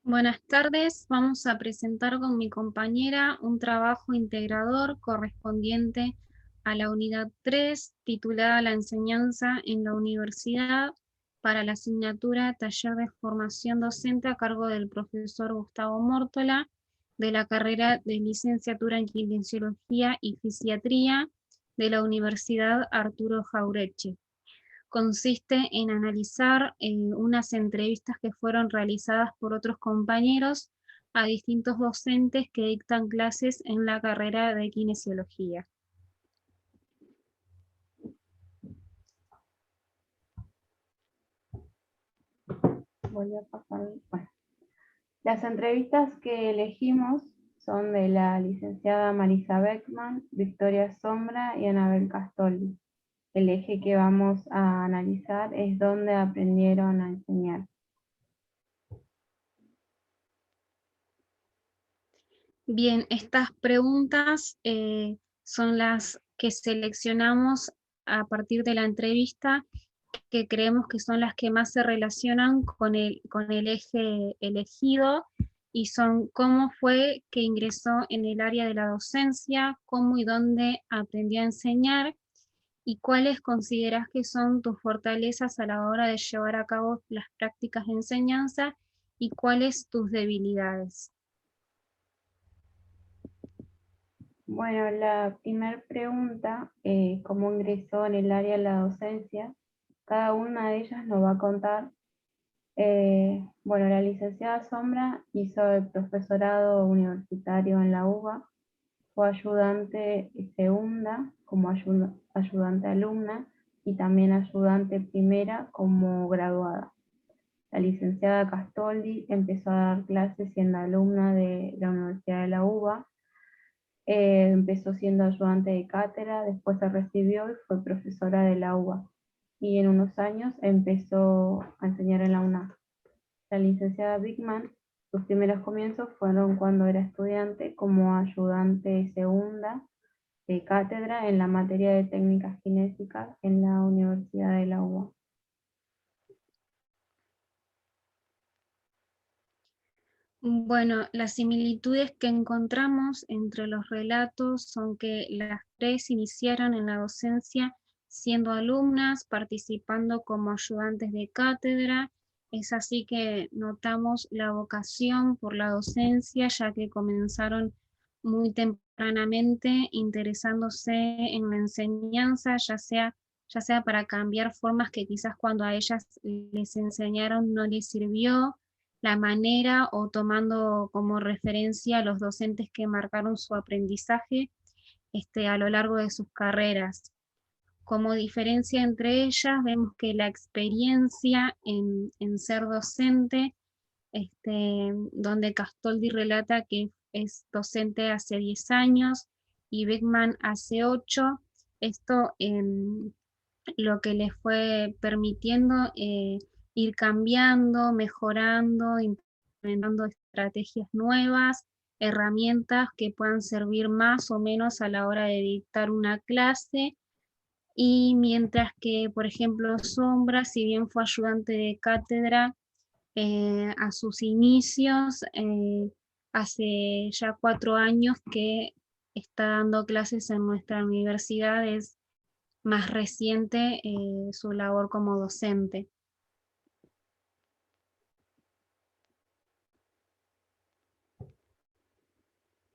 Buenas tardes, vamos a presentar con mi compañera un trabajo integrador correspondiente a la unidad 3, titulada La enseñanza en la universidad, para la asignatura Taller de Formación Docente a cargo del profesor Gustavo Mórtola, de la carrera de Licenciatura en Kinesiología y Fisiatría de la Universidad Arturo Jauretche. Consiste en analizar unas entrevistas que fueron realizadas por otros compañeros a distintos docentes que dictan clases en la carrera de kinesiología. Voy a pasar. Bueno, las entrevistas que elegimos son de la licenciada Marisa Beckman, Victoria Sombra y Anabel Castoldi. El eje que vamos a analizar es dónde aprendieron a enseñar. Bien, estas preguntas son las que seleccionamos a partir de la entrevista, que creemos que son las que más se relacionan con el eje elegido, y son cómo fue que ingresó en el área de la docencia, cómo y dónde aprendió a enseñar, y cuáles consideras que son tus fortalezas a la hora de llevar a cabo las prácticas de enseñanza y cuáles tus debilidades. Bueno, la primera pregunta, ¿cómo ingresó en el área de la docencia? Cada una de ellas nos va a contar. Bueno, la licenciada Sombra hizo el profesorado universitario en la UBA. Fue ayudante segunda como ayudante alumna y también ayudante primera como graduada. La licenciada Castoldi empezó a dar clases siendo alumna de la Universidad de la UBA. Empezó siendo ayudante de cátedra, después se recibió y fue profesora de la UBA. Y en unos años empezó a enseñar en la UNA. La licenciada Bickman, sus primeros comienzos fueron cuando era estudiante como ayudante segunda de cátedra en la materia de técnicas kinésicas en la Universidad de la UBA. Bueno, las similitudes que encontramos entre los relatos son que las tres iniciaron en la docencia siendo alumnas, participando como ayudantes de cátedra. Es así que notamos la vocación por la docencia, ya que comenzaron muy tempranamente interesándose en la enseñanza, ya sea para cambiar formas que quizás cuando a ellas les enseñaron no les sirvió, la manera, o tomando como referencia a los docentes que marcaron su aprendizaje a lo largo de sus carreras. Como diferencia entre ellas, vemos que la experiencia en ser docente, donde Castoldi relata que es docente hace 10 años y Beckman hace 8, esto lo que les fue permitiendo ir cambiando, mejorando, implementando estrategias nuevas, herramientas que puedan servir más o menos a la hora de dictar una clase. Y mientras que, por ejemplo, Sombra, si bien fue ayudante de cátedra a sus inicios, hace ya 4 años que está dando clases en nuestra universidad, es más reciente su labor como docente.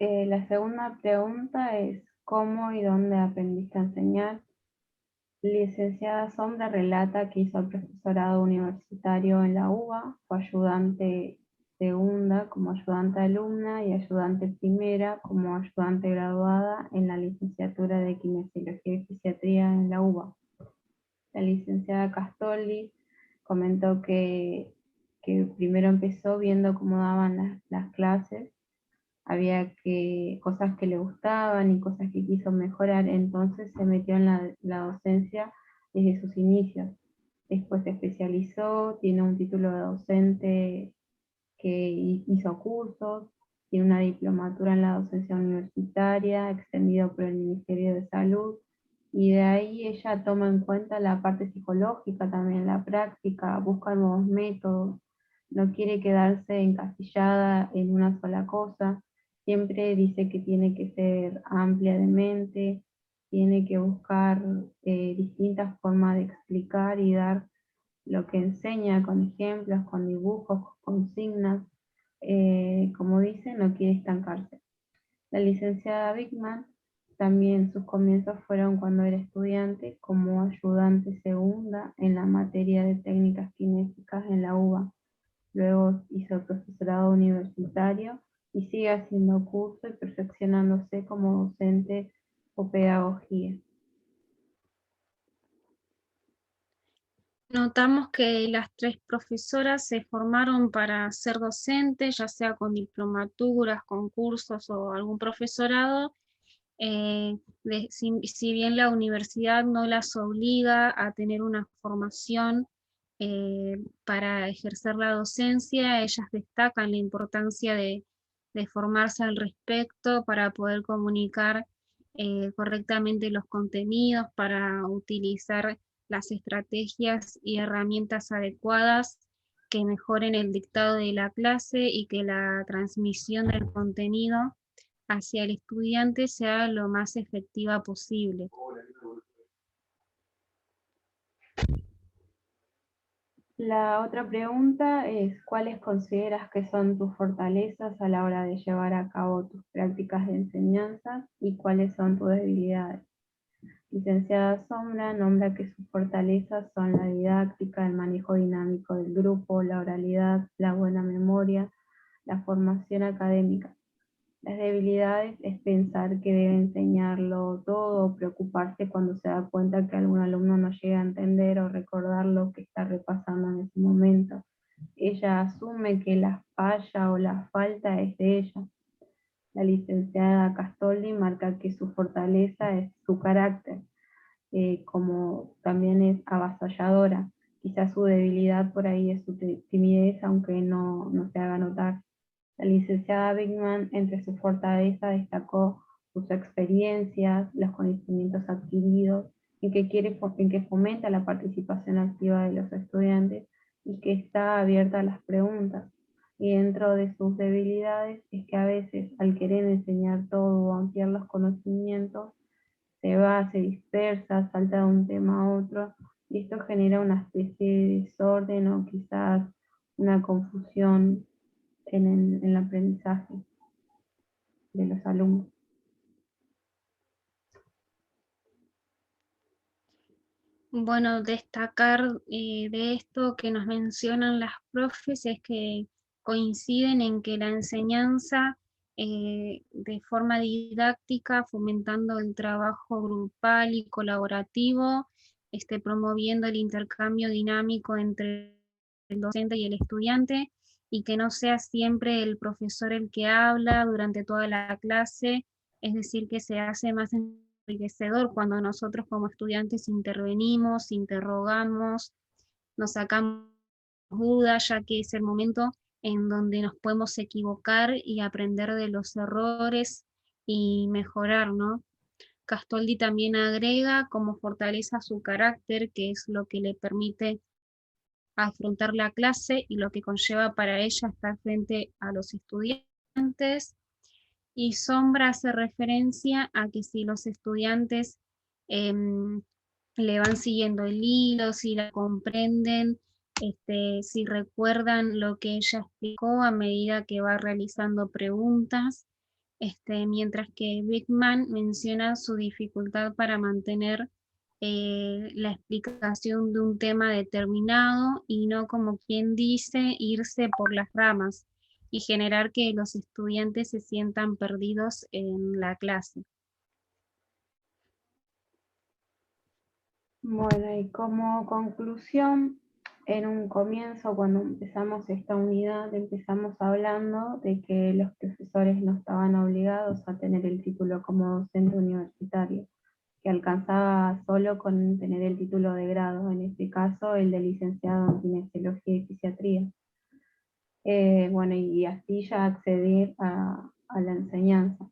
La segunda pregunta es ¿cómo y dónde aprendiste a enseñar? Licenciada Sombra relata que hizo el profesorado universitario en la UBA, fue ayudante segunda como ayudante alumna y ayudante primera como ayudante graduada en la licenciatura de Kinesiología y Fisiatría en la UBA. La licenciada Castoldi comentó que primero empezó viendo cómo daban las clases, había cosas que le gustaban y cosas que quiso mejorar, entonces se metió en la docencia desde sus inicios. Después se especializó, tiene un título de docente que hizo cursos, tiene una diplomatura en la docencia universitaria, extendido por el Ministerio de Salud, y de ahí ella toma en cuenta la parte psicológica también, la práctica, busca nuevos métodos. no quiere quedarse encasillada en una sola cosa, siempre dice que tiene que ser amplia de mente, tiene que buscar distintas formas de explicar y dar lo que enseña con ejemplos, con dibujos, con consignas. Como dice, no quiere estancarse. La licenciada Bickman también sus comienzos fueron cuando era estudiante como ayudante segunda en la materia de técnicas kinésicas en la UBA. Luego hizo profesorado universitario y sigue haciendo curso y perfeccionándose como docente o pedagogía. Notamos que las tres profesoras se formaron para ser docentes, ya sea con diplomaturas, concursos o algún profesorado. Si bien la universidad no las obliga a tener una formación para ejercer la docencia, ellas destacan la importancia de formarse al respecto para poder comunicar correctamente los contenidos, para utilizar las estrategias y herramientas adecuadas que mejoren el dictado de la clase y que la transmisión del contenido hacia el estudiante sea lo más efectiva posible. La otra pregunta es, ¿cuáles consideras que son tus fortalezas a la hora de llevar a cabo tus prácticas de enseñanza y cuáles son tus debilidades? Licenciada Sombra nombra que sus fortalezas son la didáctica, el manejo dinámico del grupo, la oralidad, la buena memoria, la formación académica. Las debilidades es pensar que debe enseñarlo todo o preocuparse cuando se da cuenta que algún alumno no llega a entender o recordar lo que está repasando en ese momento. Ella asume que la falla o la falta es de ella. La licenciada Castoldi marca que su fortaleza es su carácter, como también es avasalladora. Quizás su debilidad por ahí es su timidez, aunque no se haga notar. La licenciada Bickman, entre sus fortalezas, destacó sus experiencias, los conocimientos adquiridos, en que fomenta la participación activa de los estudiantes y que está abierta a las preguntas. Y dentro de sus debilidades es que a veces al querer enseñar todo o ampliar los conocimientos, se va, se dispersa, salta de un tema a otro, y esto genera una especie de desorden o quizás una confusión en el aprendizaje de los alumnos. Bueno, destacar de esto que nos mencionan las profes es que coinciden en que la enseñanza de forma didáctica, fomentando el trabajo grupal y colaborativo, promoviendo el intercambio dinámico entre el docente y el estudiante, y que no sea siempre el profesor el que habla durante toda la clase, es decir, que se hace más enriquecedor cuando nosotros como estudiantes intervenimos, interrogamos, nos sacamos dudas, ya que es el momento en donde nos podemos equivocar y aprender de los errores y mejorar, ¿no? Castoldi también agrega como fortaleza su carácter, que es lo que le permite afrontar la clase y lo que conlleva para ella estar frente a los estudiantes. Y Sombra hace referencia a que si los estudiantes le van siguiendo el hilo, si la comprenden, si recuerdan lo que ella explicó a medida que va realizando preguntas, mientras que Bickman menciona su dificultad para mantener la explicación de un tema determinado y no, como quien dice, irse por las ramas y generar que los estudiantes se sientan perdidos en la clase. Bueno, y como conclusión, en un comienzo, cuando empezamos esta unidad, empezamos hablando de que los profesores no estaban obligados a tener el título como docente universitario, que alcanzaba solo con tener el título de grado, en este caso el de licenciado en kinesiología y fisiatría. Bueno, y así ya acceder a la enseñanza.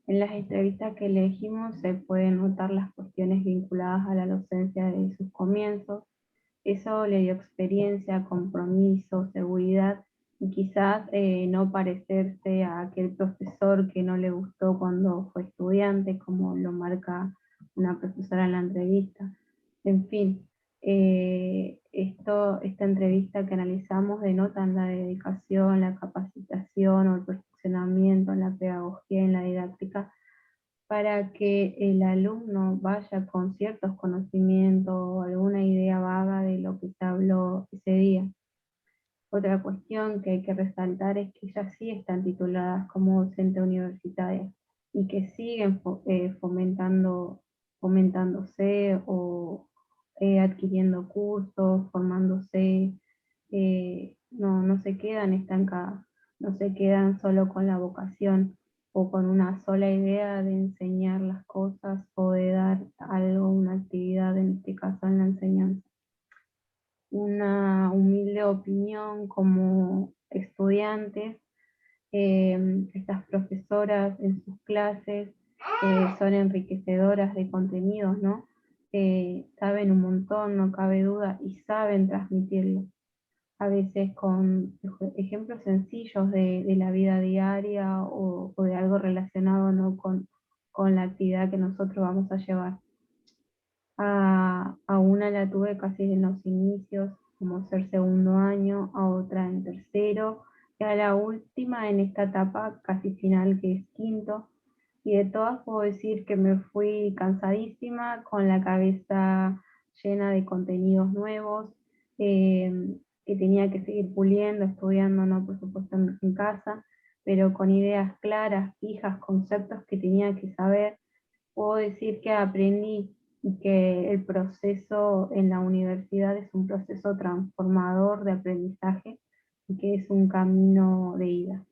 En las entrevistas que elegimos se pueden notar las cuestiones vinculadas a la docencia de sus comienzos, Eso le dio experiencia, compromiso, seguridad y quizás no parecerse a aquel profesor que no le gustó cuando fue estudiante, como lo marca una profesora en la entrevista. En fin, esta entrevista que analizamos denota la dedicación, la capacitación o el perfeccionamiento en la pedagogía y en la didáctica para que el alumno vaya con ciertos conocimientos o alguna idea vaga de lo que se habló ese día. Otra cuestión que hay que resaltar es que ellas sí están tituladas como docente universitaria y que siguen fomentándose o adquiriendo cursos, formándose, no se quedan estancadas, no se quedan solo con la vocación o con una sola idea de enseñar las cosas o de dar algo, una actividad, en este caso en la enseñanza. Una humilde opinión como estudiantes, estas profesoras en sus clases son enriquecedoras de contenidos, ¿no? Saben un montón, no cabe duda, y saben transmitirlo. A veces con ejemplos sencillos de la vida diaria o de algo relacionado, ¿no? con la actividad que nosotros vamos a llevar. A una la tuve casi en los inicios, como ser segundo año, a otra en tercero, y a la última en esta etapa casi final que es quinto. Y de todas puedo decir que me fui cansadísima, con la cabeza llena de contenidos nuevos, que tenía que seguir puliendo, estudiando, no por supuesto en casa, pero con ideas claras, fijas, conceptos que tenía que saber. Puedo decir que aprendí y que el proceso en la universidad es un proceso transformador de aprendizaje y que es un camino de ida.